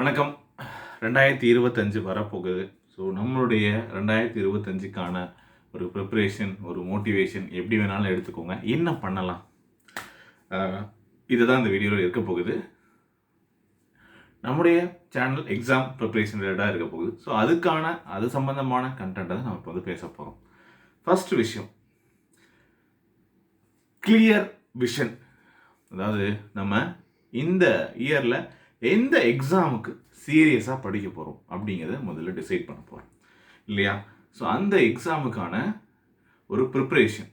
வணக்கம். 2025 வரப்போகுது. ஸோ நம்மளுடைய 2025க்கான ஒரு ப்ரிப்பரேஷன், ஒரு மோட்டிவேஷன் எப்படி வேணாலும் எடுத்துக்கோங்க. என்ன பண்ணலாம்? இதுதான் இந்த வீடியோவில் இருக்க போகுது. நம்முடைய சேனல் எக்ஸாம் ப்ரிப்பரேஷன் ரிலேட்டடாக இருக்க போகுது. ஸோ அது சம்பந்தமான கண்டென்ட்டை தான் நம்ம இப்போ வந்து பேச போகிறோம். ஃபர்ஸ்ட் விஷயம், கிளியர் விஷன். அதாவது நம்ம இந்த இயரில் எந்த எக்ஸாமுக்கு சீரியஸாக படிக்க போகிறோம் அப்படிங்கிறத முதல்ல டிசைட் பண்ண போகிறோம் இல்லையா? ஸோ அந்த எக்ஸாமுக்கான ஒரு ப்ரிப்ரேஷன்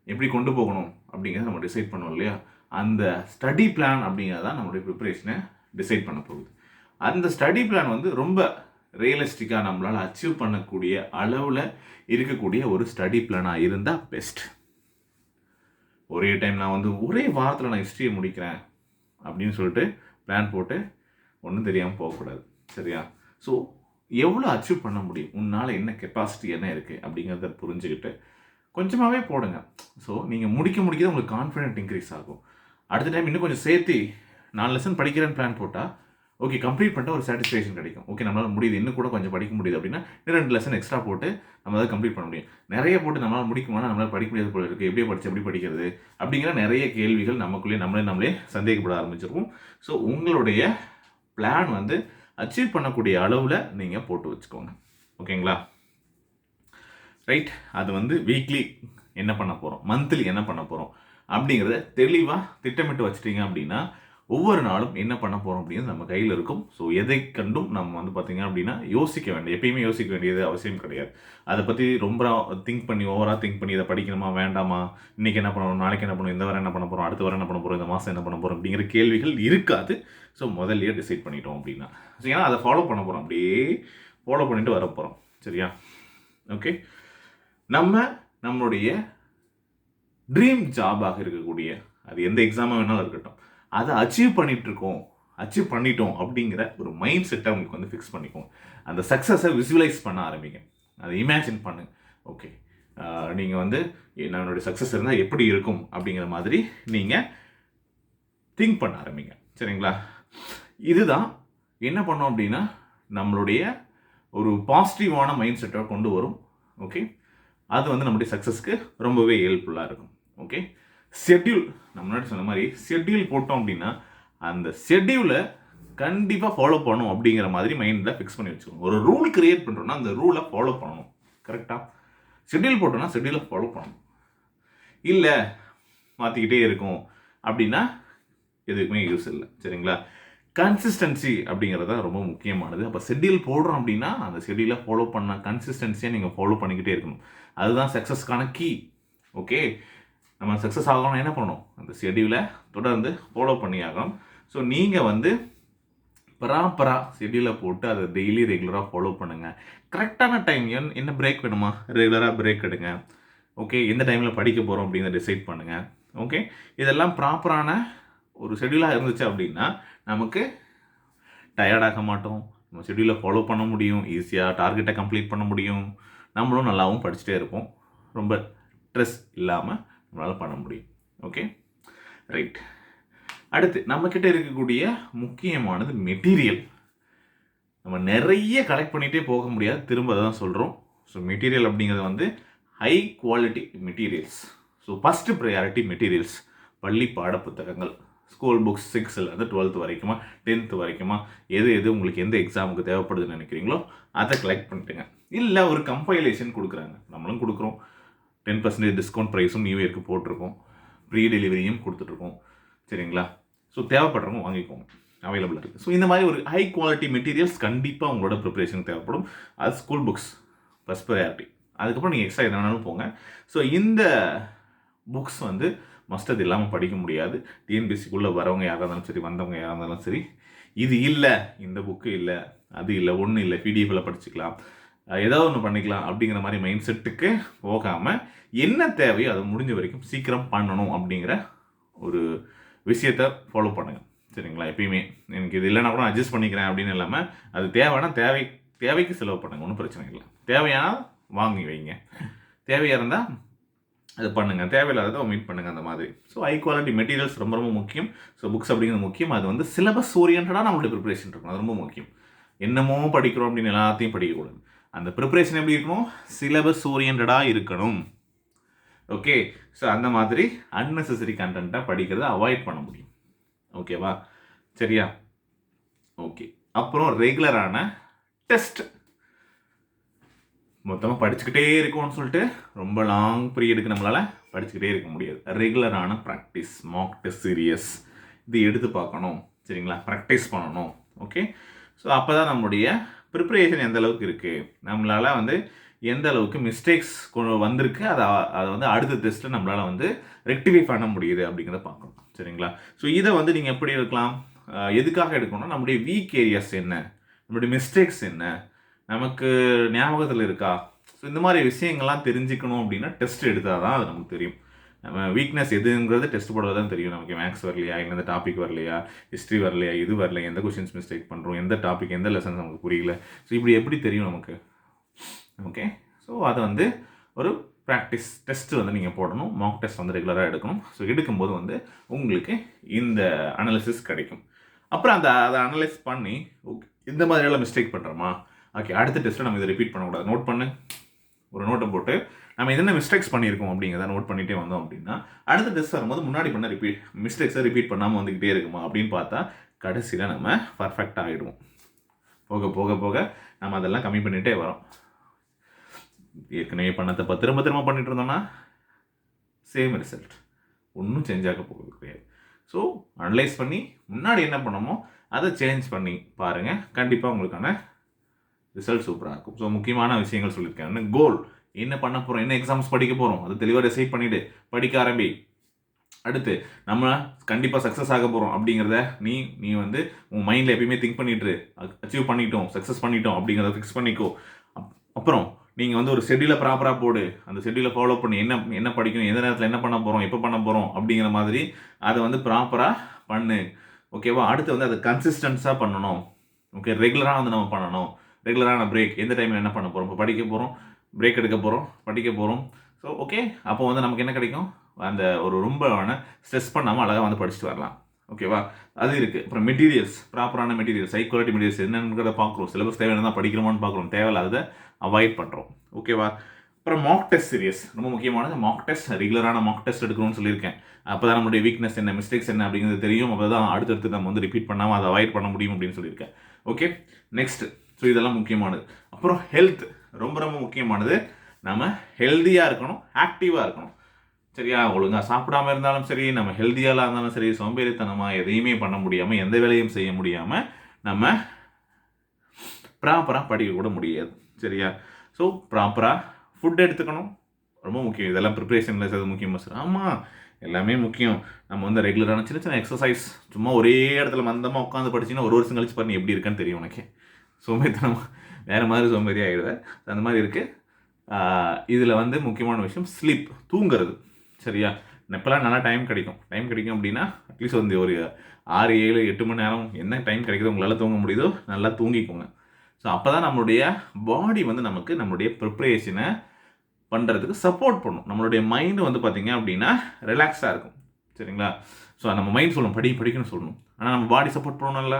எப்படி கொண்டு போகணும் அப்படிங்கிறத நம்ம டிசைட் பண்ணோம் இல்லையா? அந்த ஸ்டடி பிளான் அப்படிங்கிறத தான் நம்மளுடைய ப்ரிப்ரேஷனை டிசைட் பண்ண போகுது. அந்த ஸ்டடி பிளான் வந்து ரொம்ப ரியலிஸ்டிக்காக நம்மளால் அச்சீவ் பண்ணக்கூடிய அளவில் இருக்கக்கூடிய ஒரு ஸ்டடி பிளானாக இருந்தால் பெஸ்ட். ஒரே டைம் நான் வந்து ஒரே வாரத்தில் நான் ஹிஸ்ட்ரியை முடிக்கிறேன் அப்படின்னு சொல்லிட்டு பிளான் போட்டு ஒன்றும் தெரியாமல் போகக்கூடாது, சரியா? ஸோ எவ்வளோ அச்சீவ் பண்ண முடியும், உன்னால் என்ன கெப்பாசிட்டி என்ன இருக்குது அப்படிங்கிறத புரிஞ்சுக்கிட்டு கொஞ்சமாகவே போடுங்க. ஸோ நீங்கள் முடிக்க உங்களுக்கு கான்ஃபிடென்ட் இன்க்ரீஸ் ஆகும். அடுத்த டைம் இன்னும் கொஞ்சம் சேர்த்து 4 லெசன் படிக்கிறேன்னு பிளான் போட்டால் ஓகே, கம்ப்ளீட் பண்ணிட்டு ஒரு சாட்டிஸ்ஃபேக்ஷன் கிடைக்கும். ஓகே, நம்மளால் முடியுது, இன்னும் கூட கொஞ்சம் படிக்க முடியுது அப்படின்னா 2 லெசன் எக்ஸ்ட்ரா போட்டு நம்ம அதை கம்ப்ளீட் பண்ண முடியும். நிறைய போட்டு நம்மளால் முடிக்குமானா நம்மளால் படிக்க முடியாது போல இருக்குது, எப்படி படிக்கிறது அப்படிங்கிற நிறைய கேள்விகள் நமக்குள்ளேயே நம்மளே சந்தேகப்பட ஆரம்பிச்சிருக்கும். ஸோ உங்களுடைய பிளான் வந்து அச்சீவ் பண்ணக்கூடிய அளவில் நீங்கள் போட்டு வச்சுக்கோங்க, ஓகேங்களா? ரைட். அது வந்து வீக்லி என்ன பண்ண போகிறோம், மந்த்லி என்ன பண்ண போகிறோம் அப்படிங்கிறத தெளிவாக திட்டமிட்டு வச்சிட்டிங்க அப்படின்னா ஒவ்வொரு நாளும் என்ன பண்ண போகிறோம் அப்படிங்கிறது நம்ம கையில் இருக்கும். ஸோ எதை கண்டும் நம்ம வந்து பார்த்திங்க அப்படின்னா எப்பயுமே யோசிக்க வேண்டியது அவசியம் கிடையாது. அதை பற்றி ரொம்ப ஓவராக திங்க் பண்ணி இதை படிக்கணுமா வேண்டாமா, இன்றைக்கி என்ன பண்ணணும், நாளைக்கு என்ன பண்ணணும், இந்த வாரம் என்ன பண்ண போகிறோம், அடுத்த வாரம் என்ன பண்ண போகிறோம், இந்த மாதம் என்ன பண்ண போகிறோம் அப்படிங்கிற கேள்விகள் இருக்காது. ஸோ முதல்லையே டிசைட் பண்ணிட்டோம் அப்படின்னா ஏன்னா அதை ஃபாலோ பண்ண போகிறோம், அப்படியே ஃபாலோ பண்ணிட்டு வர போகிறோம், சரியா? ஓகே. நம்மளுடைய ட்ரீம் ஜாபாக இருக்கக்கூடிய அது எந்த எக்ஸாமாக வேணாலும் இருக்கட்டும், அதை அச்சீவ் பண்ணிட்டோம் அப்படிங்கிற ஒரு மைண்ட் செட்டை உங்களுக்கு வந்து ஃபிக்ஸ் பண்ணிக்கோங்க. அந்த சக்ஸஸை விசுவலைஸ் பண்ண ஆரம்பிங்க, அதை இமேஜின் பண்ணுங்க. ஓகே, நீங்கள் வந்து என்னுடைய சக்ஸஸ் இருந்தால் எப்படி இருக்கும் அப்படிங்கிற மாதிரி நீங்கள் திங்க் பண்ண ஆரம்பிங்க, சரிங்களா? இதுதான் என்ன பண்ணோம் அப்படின்னா நம்மளுடைய ஒரு பாசிட்டிவான மைண்ட் செட்டை கொண்டு வரும். ஓகே, அது வந்து நம்மளுடைய சக்ஸஸ்க்கு ரொம்பவே ஹெல்ப்ஃபுல்லாக இருக்கும். ஓகே, ஷெட்யூல், நம்ம முன்னாடி சொன்ன மாதிரி ஷெட்யூல் போட்டோம் அப்படின்னா அந்த ஷெட்யூலை கண்டிப்பாக ஃபாலோ பண்ணணும் அப்படிங்கிற மாதிரி மைண்டில் ஃபிக்ஸ் பண்ணி வச்சுக்கணும். ஒரு ரூல் கிரியேட் பண்ணுறோன்னா அந்த ரூலை ஃபாலோ பண்ணணும், கரெக்டாக? ஷெட்யூல் போட்டோன்னா ஷெட்யூலை ஃபாலோ பண்ணணும். இல்லை மாற்றிக்கிட்டே இருக்கும் அப்படின்னா எதுக்குமே யூஸ் இல்லை, சரிங்களா? கன்சிஸ்டன்சி அப்படிங்கிறது தான் ரொம்ப முக்கியமானது. அப்போ ஷெட்யூல் போடுறோம் அப்படின்னா அந்த ஷெட்யூலை ஃபாலோ பண்ண கன்சிஸ்டன்சியை நீங்கள் ஃபாலோ பண்ணிக்கிட்டே இருக்கணும். அதுதான் சக்ஸஸ்க்கான கீ. ஓகே, நம்ம சக்ஸஸ் ஆகணும்னா என்ன பண்ணணும், அந்த ஷெட்யூலை தொடர்ந்து ஃபாலோ பண்ணி ஆகணும். ஸோ நீங்கள் வந்து ப்ராப்பராக ஷெட்யூலை போட்டு அதை டெய்லி ரெகுலராக ஃபாலோ பண்ணுங்கள். கரெக்டான டைம் என்ன பிரேக் வேணுமா ரெகுலராக பிரேக் எடுங்க. ஓகே, எந்த டைமில் படிக்க போகிறோம் அப்படிங்கிறத டிசைட் பண்ணுங்கள். ஓகே, இதெல்லாம் ப்ராப்பரான ஒரு ஷெட்யூலாக இருந்துச்சு அப்படின்னா நமக்கு டயர்டாக மாட்டோம், நம்ம ஷெட்யூலை ஃபாலோ பண்ண முடியும், ஈஸியாக டார்கெட்டை கம்ப்ளீட் பண்ண முடியும், நம்மளும் நல்லாவும் படிச்சுட்டே இருப்போம், ரொம்ப ஸ்ட்ரெஸ் இல்லாமல் நம்மளால் பண்ண முடியும். Okay, right. அடுத்து நம்மக்கிட்ட இருக்கக்கூடிய முக்கியமானது மெட்டீரியல். நம்ம நிறைய கலெக்ட் பண்ணிகிட்டே போக முடியாது, திரும்ப தான் சொல்கிறோம். ஸோ மெட்டீரியல் அப்படிங்கிறது வந்து high quality materials. So first priority materials, பள்ளி பாட புத்தகங்கள், ஸ்கூல் புக்ஸ் 6லேருந்து 12th வரைக்குமா 10th வரைக்குமா எது உங்களுக்கு எந்த எக்ஸாமுக்கு தேவைப்படுதுன்னு நினைக்கிறீங்களோ அதை கலெக்ட் பண்ணிட்டுங்க. இல்லை ஒரு கம்பைலேஷன் கொடுக்குறாங்க, நம்மளும் கொடுக்குறோம், 10% டிஸ்கவுண்ட் ப்ரைஸும் நியூ இயர்க்கு போட்டிருக்கோம், ப்ரீ டெலிவரியும் கொடுத்துட்ருக்கோம், சரிங்களா? ஸோ தேவைப்படுறவங்க வாங்கிக்கோங்க, அவைலபிள் இருக்குது. ஸோ இந்த மாதிரி ஒரு ஹை குவாலிட்டி மெட்டீரியல்ஸ் கண்டிப்பாக உங்களோட ப்ரிப்பரேஷன் தேவைப்படும். அது ஸ்கூல் புக்ஸ் ஃபஸ்ட் ப்ரையாரிட்டி. அதுக்கப்புறம் நீங்கள் எக்ஸ்ட்ரா எதனாலும் போங்க. ஸோ இந்த புக்ஸ் வந்து மஸ்ட் அது இல்லாமல் படிக்க முடியாது. டிஎன்பிஎஸ்சிக்குள்ளே வரவங்க யாராக இருந்தாலும் சரி, வந்தவங்க யாராக இருந்தாலும் சரி, இது இல்லை, இந்த புக்கு இல்லை, அது இல்லை, ஒன்றும் இல்லை, பிடிஎஃபில் படிச்சுக்கலாம், ஏதாவது ஒன்று பண்ணிக்கலாம் அப்படிங்கிற மாதிரி மைண்ட் செட்டுக்கு போகாமல் என்ன தேவையோ அதை முடிஞ்ச வரைக்கும் சீக்கிரம் பண்ணணும் அப்படிங்கிற ஒரு விஷயத்தை ஃபாலோ பண்ணுங்கள், சரிங்களா? எப்பயுமே எனக்கு இது இல்லைனா கூட அட்ஜஸ்ட் பண்ணிக்கிறேன் அப்படின்னு இல்லாமல் அது தேவைன்னா தேவைக்கு செலவு பண்ணுங்கள், ஒன்றும் பிரச்சனை இல்லை. தேவையானால் வாங்கி வைங்க, தேவையாக இருந்தால் அது பண்ணுங்கள், தேவையில்லாததை ஒமிட் பண்ணுங்கள் அந்த மாதிரி. ஸோ ஹை குவாலிட்டி மெட்டீரியல்ஸ் ரொம்ப ரொம்ப முக்கியம். ஸோ புக்ஸ் அப்படிங்கிறது முக்கியம். அது வந்து சிலபஸ் ஓரியன்டாக நம்மளுடைய ப்ரிப்பரேஷன் இருக்கணும், அது ரொம்ப முக்கியம். என்னமோ படிக்கிறோம் அப்படின்னு எல்லாத்தையும் படிக்கக்கூடாது. அந்த ப்ரிப்பரேஷன் எப்படி இருக்கணும், சிலபஸ் ஓரியன்டாக இருக்கணும். ஓகே, ஸோ அந்த மாதிரி அன்னெசரி கண்டென்ட்டை படிக்கிறத அவாய்ட் பண்ண முடியும். ஓகேவா, சரியா? ஓகே, அப்புறம் ரெகுலரான டெஸ்ட். மொத்தமாக படிச்சுக்கிட்டே இருக்கோம்னு சொல்லிட்டு ரொம்ப லாங் பீரியடுக்கு நம்மளால் படிச்சுக்கிட்டே இருக்க முடியாது. ரெகுலரான ப்ராக்டிஸ், மாக் டெஸ்ட் சீரியஸ் இது எடுத்து பார்க்கணும், சரிங்களா? ப்ராக்டிஸ் பண்ணணும். ஓகே, ஸோ அப்போ தான் நம்மளுடைய ப்ரிப்பரேஷன் எந்த அளவுக்கு இருக்குது, நம்மளால் வந்து எந்த அளவுக்கு மிஸ்டேக்ஸ் வந்திருக்கு, அதை வந்து அடுத்த டெஸ்ட்டில் நம்மளால் வந்து ரெக்டிஃபை பண்ண முடியுது அப்படிங்கிறத பார்க்கணும், சரிங்களா? ஸோ இதை வந்து நீங்கள் எப்படி இருக்கலாம், எதுக்காக எடுக்கணும்னா நம்முடைய வீக் ஏரியாஸ் என்ன, நம்மளுடைய மிஸ்டேக்ஸ் என்ன, நமக்கு ஞாபகத்தில் இருக்கா, ஸோ இந்த மாதிரி விஷயங்கள்லாம் தெரிஞ்சுக்கணும் அப்படின்னா டெஸ்ட் எடுத்தால் தான் அது நமக்கு தெரியும். நம்ம வீக்னஸ் எதுங்கிறது டெஸ்ட் போடுறது தான் தெரியும். நமக்கு மேக்ஸ் வரலையா, எந்த டாபிக் வரலையா, ஹிஸ்ட்ரி வரலையா, இது வரலையா, எந்த கொஷின்ஸ் மிஸ்டேக் பண்ணுறோம், எந்த டாபிக் எந்த லெசன்ஸ் நமக்கு புரியல, ஸோ இப்படி எப்படி தெரியும் நமக்கு? ஓகே, ஸோ அதை வந்து ஒரு ப்ராக்டிஸ் டெஸ்ட் வந்து நீங்கள் போடணும், மாக் டெஸ்ட் வந்து ரெகுலராக எடுக்கணும். ஸோ எடுக்கும்போது வந்து உங்களுக்கு இந்த அனாலிசிஸ் கிடைக்கும். அப்புறம் அதை அனலைஸ் பண்ணி ஓகே இந்த மாதிரியெல்லாம் மிஸ்டேக் பண்ணுறோமா, ஓகே அடுத்த டெஸ்ட்டில் நம்ம இதை ரிப்பீட் பண்ணக்கூடாது, நோட் பண்ணு, ஒரு நோட்டை போட்டு நம்ம என்னென்ன மிஸ்டேக்ஸ் பண்ணியிருக்கோம் அப்படிங்கிறத நோட் பண்ணிகிட்டே வந்தோம் அப்படின்னா அடுத்த டெஸ்ட் வரும்போது முன்னாடி பண்ண மிஸ்டேக்ஸை ரிப்பீட் பண்ணாமல் வந்துக்கிட்டே இருக்குமா அப்படின்னு பார்த்தா கடைசியில் நம்ம பர்ஃபெக்டாக ஆகிடுவோம். போக போக போக நம்ம அதெல்லாம் கம்மி பண்ணிகிட்டே வரோம். ஏற்கனவே பண்ணத்தை திரும்ப திரும்ப பண்ணிட்டு இருந்தோம்னா சேம் ரிசல்ட், ஒன்றும் சேஞ்ச் ஆக போகிறது கிடையாது. ஸோ அனலைஸ் பண்ணி முன்னாடி என்ன பண்ணமோ அதை சேஞ்ச் பண்ணி பாருங்கள், கண்டிப்பாக உங்களுக்கான ரிசல்ட் சூப்பராக இருக்கும். ஸோ முக்கியமான விஷயங்கள் சொல்லியிருக்கேன். கோல் என்ன பண்ண போகிறோம், என்ன எக்ஸாம்ஸ் படிக்க போகிறோம், அது தெளிவாக டிசைட் பண்ணிவிட்டு படிக்க ஆரம்பி. அடுத்து நம்ம கண்டிப்பாக சக்ஸஸ் ஆக போகிறோம் அப்படிங்கிறத நீ வந்து உன் மைண்டில் எப்பயுமே திங்க் பண்ணிட்டு அச்சீவ் பண்ணிட்டோம், சக்ஸஸ் பண்ணிட்டோம் அப்படிங்கிறத ஃபிக்ஸ் பண்ணிக்கோ. அப்புறம் நீங்கள் வந்து ஒரு ஷெட்யூலை ப்ராப்பராக போடு, அந்த ஷெட்யூலை ஃபாலோ பண்ணி என்ன படிக்கணும், எந்த நேரத்தில் என்ன பண்ண போகிறோம், எப்போ பண்ண போகிறோம் அப்படிங்கிற மாதிரி அதை வந்து ப்ராப்பராக பண்ணு. ஓகேவா, அடுத்து வந்து அதை கன்சிஸ்டன்ஸாக பண்ணணும். ஓகே, ரெகுலராக வந்து நம்ம பண்ணணும். ரெகுலரான பிரேக், எந்த டைமில் என்ன பண்ண போகிறோம், இப்போ படிக்க போகிறோம், பிரேக் எடுக்க போகிறோம், படிக்க போகிறோம். ஸோ ஓகே, அப்போ வந்து நமக்கு என்ன கிடைக்கும், அந்த ஒரு ரொம்ப ஸ்ட்ரெஸ் பண்ணாமல் அழகாக வந்து படிச்சுட்டு வரலாம். ஓகேவா, அது இருக்குது. அப்புறம் மெட்டீரியல்ஸ், ப்ராப்பரான மெட்டீரியல்ஸ், ஹை குவாலிட்டி மெட்டீரியல்ஸ் என்னங்கிறத பார்க்குறோம். சிலபஸ் தேவையான தான் படிக்கிறோமான்னு பார்க்குறோம், தேவையில்லாத அவாய்ட் பண்ணுறோம். ஓகேவா, அப்புறம் மாக் டெஸ்ட் சீரியஸ் ரொம்ப முக்கியமானது. மாக் டெஸ்ட் ரெகுலரான மாக் டெஸ்ட் எடுக்கணும்னு சொல்லியிருக்கேன். அப்போ தான் நம்மளுடைய வீக்னஸ் என்ன, மிஸ்டேக்ஸ் என்ன அப்படிங்கிறது தெரியும். அப்போ தான் அடுத்தடுத்து நம்ம வந்து ரிப்பீட் பண்ணாமல் அதை அவாய்ட் பண்ண முடியும் அப்படின்னு சொல்லியிருக்கேன். Okay, next. ஸோ இதெல்லாம் முக்கியமானது. அப்புறம் ஹெல்த் ரொம்ப ரொம்ப முக்கியமானது. நம்ம ஹெல்த்தியாக இருக்கணும், ஆக்டிவாக இருக்கணும். சரியா, ஒழுங்காக சாப்பிடாமல் இருந்தாலும் சரி, நம்ம ஹெல்த்தியாக இருந்தாலும் சரி, சோம்பேறித்தனமாக எதையுமே பண்ண முடியாமல், எந்த வேலையும் செய்ய முடியாமல் நம்ம ப்ராப்பராக படிக்கக்கூட முடியாது. சரியா, ஸோ ப்ராப்பராக ஃபுட் எடுத்துக்கணும், ரொம்ப முக்கியம். இதெல்லாம் ப்ரிப்ரேஷனில் செய்வது முக்கியமாக சார். ஆமாம், எல்லாமே முக்கியம். நம்ம வந்து ரெகுலரான சின்ன சின்ன எக்ஸசைஸ், சும்மா ஒரே இடத்துல மந்தமாக உட்காந்து படிச்சிங்கன்னா ஒரு வருஷம் கழிச்சு பாருங்க எப்படி இருக்கான்னு தெரியும் உனக்கு. சோம்பேறித்தனமாக வேறு மாதிரி சோம்பேறி ஆகிடுவேன். அந்த மாதிரி இருக்குது. இதில் வந்து முக்கியமான விஷயம் ஸ்லீப், தூங்குறது. சரியா, எப்போல்லாம் நல்லா டைம் கிடைக்கும் அப்படின்னா அட்லீஸ்ட் வந்து ஒரு 6, 7, 8 மணி நேரம் என்ன டைம் கிடைக்குதோ உங்களால் தூங்க முடியுதோ நல்லா தூங்கிக்கோங்க. ஸோ அப்போ தான் நம்மளுடைய பாடி வந்து நமக்கு நம்மளுடைய ப்ரிப்ரேஷனை பண்ணுறதுக்கு சப்போர்ட் பண்ணும். நம்மளுடைய மைண்டு வந்து பார்த்திங்க அப்படின்னா ரிலாக்ஸாக இருக்கும். சரிங்களா, ஸோ நம்ம மைண்ட் சொல்லணும் படிக்கணும்னு சொல்லணும். ஆனால் நம்ம பாடி சப்போர்ட் பண்ணணும்ல,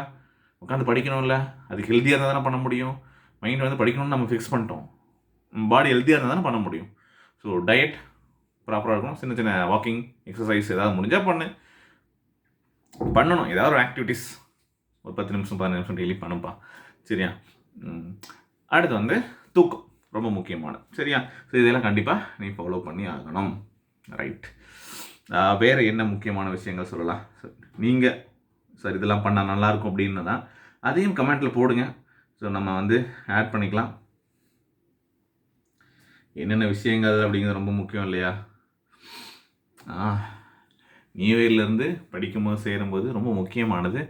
உட்காந்து படிக்கணும்ல, அதுக்கு ஹெல்த்தியாக இருந்தால் தானே பண்ண முடியும். மைண்ட் வந்து படிக்கணும்னு நம்ம ஃபிக்ஸ் பண்ணிட்டோம், பாடி ஹெல்த்தியாக இருந்தால் தானே பண்ண முடியும். ஸோ டயட் ப்ராப்பராக இருக்கணும். சின்ன சின்ன வாக்கிங் எக்ஸசைஸ் ஏதாவது முடிஞ்சால் பண்ணணும். ஏதாவது ஒரு ஆக்டிவிட்டீஸ் ஒரு 10 நிமிஷம் 15 நிமிஷம் டெய்லி பண்ணுப்பா. சரியா, அடுத்து வந்து தூக்கம் ரொம்ப முக்கியமானது. சரியா, ஸோ இதெல்லாம் கண்டிப்பாக நீ ஃபாலோ பண்ணி ஆகணும். ரைட், வேறு என்ன முக்கியமான விஷயங்கள் சொல்லலாம் நீங்கள்? சார் இதெல்லாம் பண்ணால் நல்லாயிருக்கும் அப்படின்னு தான் அதையும் கமெண்ட்டில் போடுங்க. ஸோ நம்ம வந்து ஆட் பண்ணிக்கலாம். என்னென்ன விஷயங்கள் அப்படிங்கிறது ரொம்ப முக்கியம் இல்லையா? நியூ இயர்லேருந்து படிக்கும்போது சேரும்போது ரொம்ப முக்கியமானது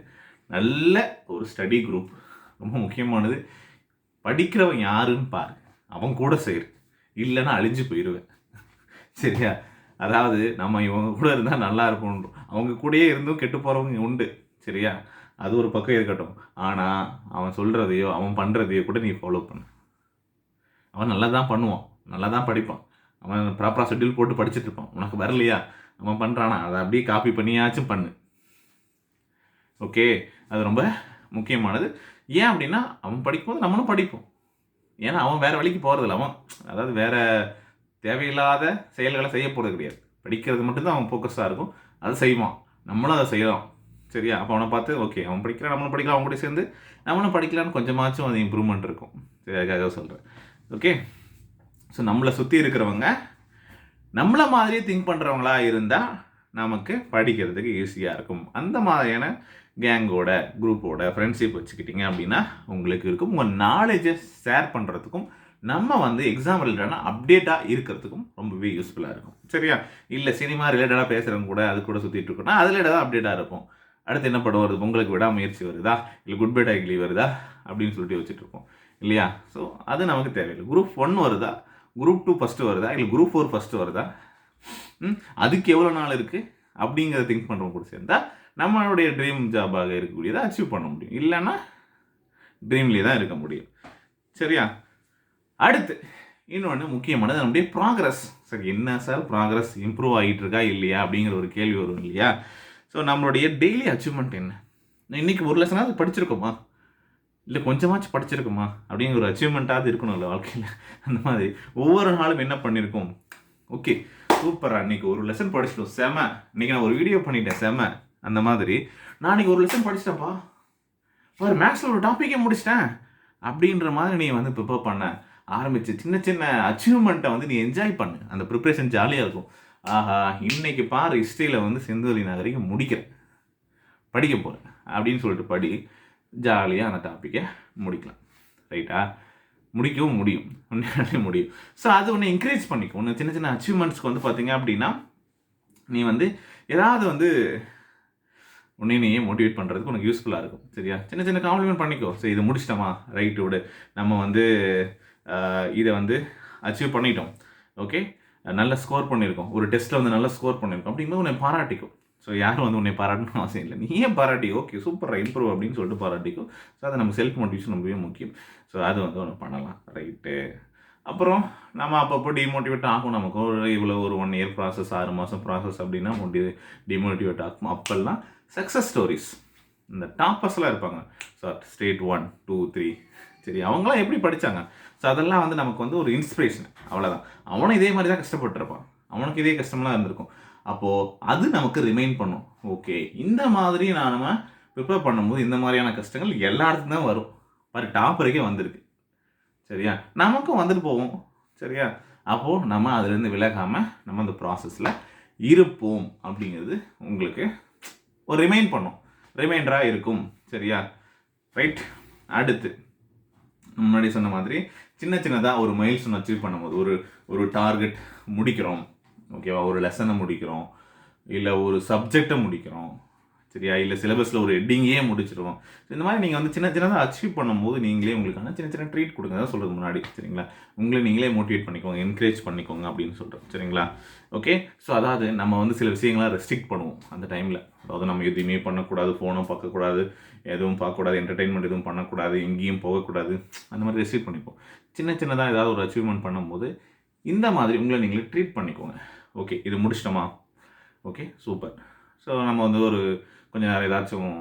நல்ல ஒரு ஸ்டடி குரூப். ரொம்ப முக்கியமானது படிக்கிறவன் யாருன்னு பாரு, அவன் கூட சேரு, இல்லைன்னா அழிஞ்சு போயிடுவேன். சரியா, அதாவது நம்ம இவங்க கூட இருந்தால் நல்லா இருக்கும், அவங்க கூடயே இருந்தும் கெட்டு போகிறவங்க உண்டு. சரியா, அது ஒரு பக்கம் இருக்கட்டும். ஆனால் அவன் சொல்கிறதையோ அவன் பண்ணுறதையோ கூட நீ ஃபாலோ பண்ணு. அவன் நல்லா தான் பண்ணுவான், நல்லா தான் படிப்பான், அவன் ப்ராப்பராக ஷெட்யூல் போட்டு படிச்சுட்டு இருப்பான். உனக்கு வரலையா, அவன் பண்ணுறானா, அதை அப்படியே காப்பி பண்ணியாச்சும் பண்ணு. ஓகே, அது ரொம்ப முக்கியமானது. ஏன் அப்படின்னா அவன் படிக்கும்போது நம்மளும் படிப்போம். ஏன்னா அவன் வேறு வழிக்கு போகிறதில்ல. அவன் அதாவது வேறு தேவையில்லாத செயல்களை செய்ய போகிறது கிடையாது. படிக்கிறது மட்டும்தான் அவன் ஃபோக்கஸாக இருக்கும், அதை செய்வான். நம்மளும் அதை செய்யலாம். சரியா? அப்போ அவனை பார்த்து ஓகே அவன் படிக்கிறான், நம்மளும் படிக்கலாம், அவன் கூட சேர்ந்து நம்மளும் படிக்கலான்னு கொஞ்சமாச்சும் அது இம்ப்ரூவ்மெண்ட் இருக்கும். சரி, அதுக்காக சொல்கிறேன். ஓகே, ஸோ நம்மளை சுற்றி இருக்கிறவங்க நம்மளை மாதிரியே திங்க் பண்ணுறவங்களா இருந்தால் நமக்கு படிக்கிறதுக்கு ஈஸியாக இருக்கும். அந்த மாதிரியான கேங்கோட, குரூப்போட ஃப்ரெண்ட்ஷிப் வச்சுக்கிட்டிங்க அப்படின்னா உங்களுக்கு இருக்கும். உங்கள் நாலேஜை ஷேர் பண்ணுறதுக்கும் நம்ம வந்து எக்ஸாம் ரிலேட்டடான அப்டேட்டாக இருக்கிறதுக்கும் ரொம்பவே யூஸ்ஃபுல்லாக இருக்கும். சரியா? இல்லை சினிமா ரிலேட்டடாக பேசுகிறவங்க கூட அது கூட சுற்றிட்டு இருக்கோம்னா அதில் தான் அப்டேட்டாக இருக்கும். அடுத்து என்ன படம் வருது, உங்களுக்கு விடாமுயற்சி வருதா, இல்லை குட் பை டைக்லி வருதா அப்படின்னு சொல்லிட்டு வச்சுட்ருக்கோம் இல்லையா? ஸோ அது நமக்கு தேவையில்லை. குரூப் 1 வருதா, குரூப் 2 ஃபஸ்ட்டு வருதா, இல்லை குரூப் 4 ஃபஸ்ட்டு வருதா, அதுக்கு எவ்வளோ நாள் இருக்குது அப்படிங்கிறத திங்க் பண்ணுறவங்க கூட சேர்ந்தா நம்மளுடைய ட்ரீம் ஜாபாக இருக்கக்கூடியதை அச்சீவ் பண்ண முடியும். இல்லைன்னா ட்ரீம்லேயே தான் இருக்க முடியும். சரியா? அடுத்து இன்னொன்று முக்கியமானது நம்முடைய ப்ராக்ரஸ். சரி, என்ன சார் ப்ராக்ரஸ், இம்ப்ரூவ் ஆகிட்டு இருக்கா இல்லையா அப்படிங்கிற ஒரு கேள்வி வரும் இல்லையா? ஸோ நம்மளுடைய டெய்லி அச்சீவ்மெண்ட் என்ன? இன்றைக்கி ஒரு லெசனாவது படிச்சிருக்கோமா, இல்லை கொஞ்சமாச்சும் படிச்சிருக்கோமா அப்படிங்கிற ஒரு அச்சீவ்மெண்ட்டாவது இருக்கணும்ல வாழ்க்கையில். அந்த மாதிரி ஒவ்வொரு நாளும் என்ன பண்ணியிருக்கோம், ஓகே சூப்பராக இன்றைக்கி ஒரு லெசன் படிச்சிட்டோம், செம, இன்றைக்கி நான் ஒரு வீடியோ பண்ணிட்டேன், செம. அந்த மாதிரி நான் இன்றைக்கி ஒரு லெசன் படிச்சிட்டேன்ப்பா, ஒரு மேக்ஸில் ஒரு டாப்பிக்கே முடிச்சிட்டேன் அப்படின்ற மாதிரி நீ வந்து ப்ரிப்பேர் பண்ண ஆரம்பிச்சு சின்ன சின்ன அச்சீவ்மெண்ட்டை வந்து நீ என்ஜாய் பண்ணு. அந்த ப்ரிப்ரேஷன் ஜாலியாக இருக்கும். ஆஹா, இன்னைக்கு பாரு ஹிஸ்ட்ரியில் வந்து சிந்துவெளி நாகரிகம் முடிக்கிறேன், படிக்க போகிறேன் அப்படின்னு சொல்லிட்டு படி, ஜாலியாக அந்த டாப்பிக்கை முடிக்கலாம். ரைட்டா? முடிக்கவும் முடியும், உன்னையாலே முடியும். ஸோ அது ஒன்று என்கரேஜ் பண்ணிக்கும். ஒன்று சின்ன சின்ன அச்சீவ்மெண்ட்ஸ்க்கு வந்து பார்த்தீங்க அப்படின்னா நீ வந்து ஏதாவது வந்து உன்னை நீயே மோட்டிவேட் பண்ணுறதுக்கு உனக்கு யூஸ்ஃபுல்லாக இருக்கும். சரியா? சின்ன சின்ன காம்ப்ளிமெண்ட் பண்ணிக்கோ. சரி, இது முடிச்சிட்டோமா, ரைட்டு விடு, நம்ம வந்து இதை வந்து அச்சீவ் பண்ணிட்டோம், ஓகே நல்ல ஸ்கோர் பண்ணியிருக்கோம், ஒரு டெஸ்ட்டில் வந்து நல்லா ஸ்கோர் பண்ணியிருக்கோம் அப்படிங்கும்போது உன்னை பாராட்டிக்கும். ஸோ யாரும் வந்து உன்னை பாராட்டணும் அவசியம் இல்லை, நீயே பாராட்டி ஓகே சூப்பராக இம்ப்ரூவ் அப்படின்னு சொல்லிட்டு பாராட்டிக்கும். ஸோ அது நம்ம செல்ஃப் மோட்டிவேஷன் ரொம்பவே முக்கியம். ஸோ அது வந்து ஒன்று பண்ணலாம். ரைட்டு. அப்புறம் நம்ம அப்பப்போ டிமோட்டிவேட் ஆகும். நமக்கு இவ்வளோ ஒரு 1 இயர் ப்ராசஸ், 6 மாதம் ப்ராசஸ் அப்படின்னா டிமோட்டிவேட் ஆகும். அப்போல்லாம் சக்ஸஸ் ஸ்டோரிஸ், இந்த டாப்பர்ஸ்லாம் இருப்பாங்க, ஸோ ஸ்டேட் 1, 2, 3, சரி அவங்களாம் எப்படி படித்தாங்க, ஸோ அதெல்லாம் வந்து நமக்கு வந்து ஒரு இன்ஸ்பிரேஷன். அவ்வளோதான். அவனும் இதே மாதிரி தான் கஷ்டப்பட்டுருப்பான், அவனுக்கு இதே கஷ்டம்லாம் இருந்திருக்கும். அப்போது அது நமக்கு ரிமைண்ட் பண்ணும். ஓகே, இந்த மாதிரி நம்ம ப்ரிப்பேர் பண்ணும்போது இந்த மாதிரியான கஷ்டங்கள் எல்லா இடத்துக்கும் தான் வரும். பாரு டாப் வரைக்கும் வந்திருக்கு. சரியா? நமக்கும் வந்துட்டு போவோம். சரியா? அப்போது நம்ம அதுலேருந்து விலகாமல் நம்ம அந்த ப்ராசஸில் இருப்போம் அப்படிங்கிறது உங்களுக்கு ஒரு ரிமைண்டராக இருக்கும். சரியா? ரைட். அடுத்து முன்னாடி சொன்ன மாதிரி சின்ன சின்னதாக ஒரு மைல்ஸ்டோன் அச்சீவ் பண்ணும்போது, ஒரு டார்கெட் முடிக்கிறோம், ஓகேவா, ஒரு லெசனை முடிக்கிறோம், இல்லை ஒரு சப்ஜெக்டை முடிக்கிறோம், சரியா, இல்லை சிலபஸில் ஒரு ஹெட்டிங்கே முடிச்சிடுவோம். இந்த மாதிரி நீங்கள் வந்து சின்ன சின்னதாக அச்சீவ் பண்ணும்போது நீங்களே உங்களுக்கான சின்ன சின்ன ட்ரீட் கொடுங்க. தான் சொல்கிறது முன்னாடி. சரிங்களா? உங்களை நீங்களே மோட்டிவேட் பண்ணிக்கோங்க, என்கரேஜ் பண்ணிக்கோங்க அப்படின்னு சொல்கிறோம். சரிங்களா? ஓகே. ஸோ அதாவது நம்ம வந்து சில விஷயங்களாம் ரெஸ்ட்ரிக்ட் பண்ணுவோம் அந்த டைமில். அதாவது நம்ம எதுவுமே பண்ணக்கூடாது, ஃபோனும் பார்க்கக்கூடாது, எதுவும் பார்க்கக்கூடாது, என்டர்டெயின்மெண்ட் எதுவும் பண்ணக்கூடாது, எங்கேயும் போகக்கூடாது, அந்த மாதிரி ரெஸ்ட்ரிக்ட் பண்ணிப்போம். சின்ன சின்னதாக ஏதாவது ஒரு அச்சீவ்மெண்ட் பண்ணும்போது இந்த மாதிரி உங்களை நீங்களே ட்ரீட் பண்ணிக்கோங்க. ஓகே, இது முடிச்சிட்டோமா, ஓகே சூப்பர். ஸோ நம்ம வந்து ஒரு கொஞ்சம் நேரம் ஏதாச்சும்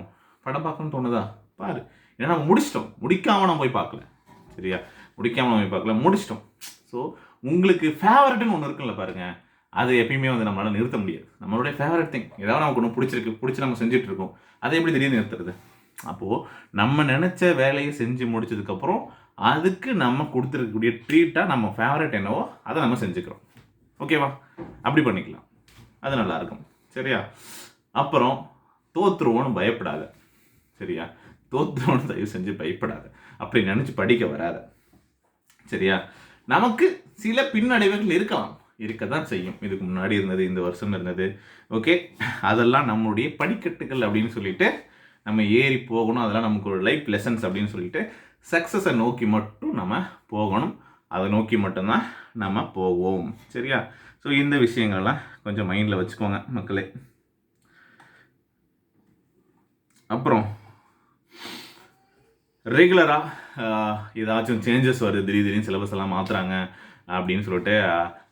படம் பார்க்கணும்னு தோணுதா, பாரு. ஏன்னா நம்ம முடிச்சிட்டோம், முடிக்காமல் நம்ம போய் பார்க்கல. சரியா? முடிக்காமல் நம்ம போய் பார்க்கல, முடிச்சிட்டோம். ஸோ உங்களுக்கு ஃபேவரட்னு ஒன்று இருக்குல்ல பாருங்கள், அது எப்பயுமே வந்து நம்மளால் நிறுத்த முடியாது. நம்மளுடைய ஃபேவரட் திங் ஏதாவது நமக்கு ஒன்று பிடிச்சி நம்ம செஞ்சிட்ருக்கோம், அதை எப்படி திடீர்னு நிறுத்துறது? அப்போது நம்ம நினச்ச வேலையை செஞ்சு முடிச்சதுக்கப்புறம் அதுக்கு நம்ம கொடுத்துருக்கக்கூடிய ட்ரீட்டாக நம்ம ஃபேவரட் என்னவோ அதை நம்ம செஞ்சுக்கிறோம். ஓகேவா? அப்படி பண்ணிக்கலாம், அது நல்லாயிருக்கும். சரியா? அப்புறம் தோற்றுருவோன்னு பயப்படாத. சரியா? தோற்றுருவோன்னு தயவு செஞ்சு பயப்படாத, அப்படி நினச்சி படிக்க வராத. சரியா? நமக்கு சில பின்னடைவுகள் இருக்க தான் செய்யும். இதுக்கு முன்னாடி இருந்தது, இந்த வருஷம் இருந்தது, ஓகே, அதெல்லாம் நம்மளுடைய படிக்கட்டுகள் அப்படின்னு சொல்லிட்டு நம்ம ஏறி போகணும். அதெல்லாம் நமக்கு ஒரு லைஃப் லெசன்ஸ் அப்படின்னு சொல்லிட்டு சக்ஸஸை நோக்கி மட்டும் நம்ம போகணும், அதை நோக்கி மட்டும்தான் நம்ம போவோம். சரியா? ஸோ இந்த விஷயங்கள்லாம் கொஞ்சம் மைண்டில் வச்சுக்கோங்க மக்களே. அப்புறம் ரெகுலராக ஏதாச்சும் சேஞ்சஸ் வருது, திடீர்னு சிலபஸ் எல்லாம் மாற்றுறாங்க அப்படின்னு சொல்லிட்டு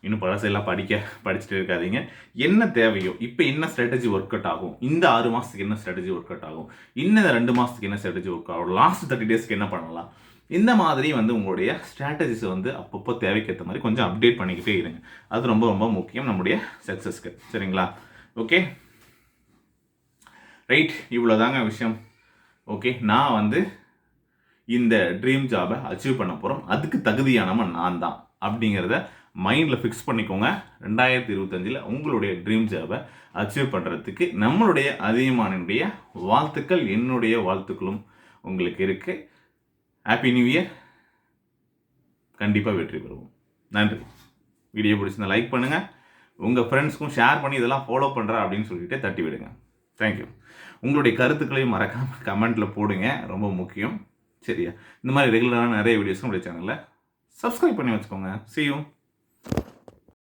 இன்னும் பழசெல்லாம் படிச்சுட்டு இருக்காதீங்க. என்ன தேவையோ, இப்போ என்ன ஸ்ட்ராட்டஜி ஒர்க் அவுட் ஆகும், இந்த 6 மாதத்துக்கு என்ன ஸ்ட்ராட்டஜி ஒர்க் அவுட் ஆகும், இன்னும் 2 மாதத்துக்கு என்ன ஸ்ட்ராட்டஜி ஒர்க் ஆகும், லாஸ்ட் 30 டேஸ்க்கு என்ன பண்ணலாம், இந்த மாதிரி வந்து உங்களுடைய ஸ்ட்ராட்டஜிஸை வந்து அப்பப்போ தேவைக்கேற்ற மாதிரி கொஞ்சம் அப்டேட் பண்ணிக்கிட்டே இருங்க. அது ரொம்ப ரொம்ப முக்கியம் நம்முடைய சக்ஸஸ்க்கு. சரிங்களா? ஓகே ரைட், இவ்வளோதாங்க விஷயம். ஓகே, நான் வந்து இந்த ட்ரீம் ஜாபை அச்சீவ் பண்ண போகிறோம், அதுக்கு தகுதியானவன் நான் தான் அப்படிங்கிறத மைண்டில் ஃபிக்ஸ் பண்ணிக்கோங்க. 2025 உங்களுடைய ட்ரீம் ஜாபை அச்சீவ் பண்ணுறதுக்கு நம்மளுடைய அதிகமானுடைய வாழ்த்துக்கள், என்னுடைய வாழ்த்துக்களும் உங்களுக்கு இருக்குது. Happy new year. கண்டிப்பாக வெற்றி பெறுவோம். நன்றி. வீடியோ பிடிச்சிருந்தா லைக் பண்ணுங்கள், உங்கள் ஃப்ரெண்ட்ஸ்க்கும் ஷேர் பண்ணி இதெல்லாம் ஃபாலோ பண்ணுறா அப்படின்னு சொல்லிட்டு தட்டி விடுங்க. தேங்க்யூ. உங்களுடைய கருத்துக்களையும் மறக்காமல் கமெண்ட்டில் போடுங்க, ரொம்ப முக்கியம். சரியா? இந்த மாதிரி ரெகுலரான நிறைய வீடியோஸ் நம்மளுடைய சேனலில் சப்ஸ்கிரைப் பண்ணி வச்சுக்கோங்க. See you.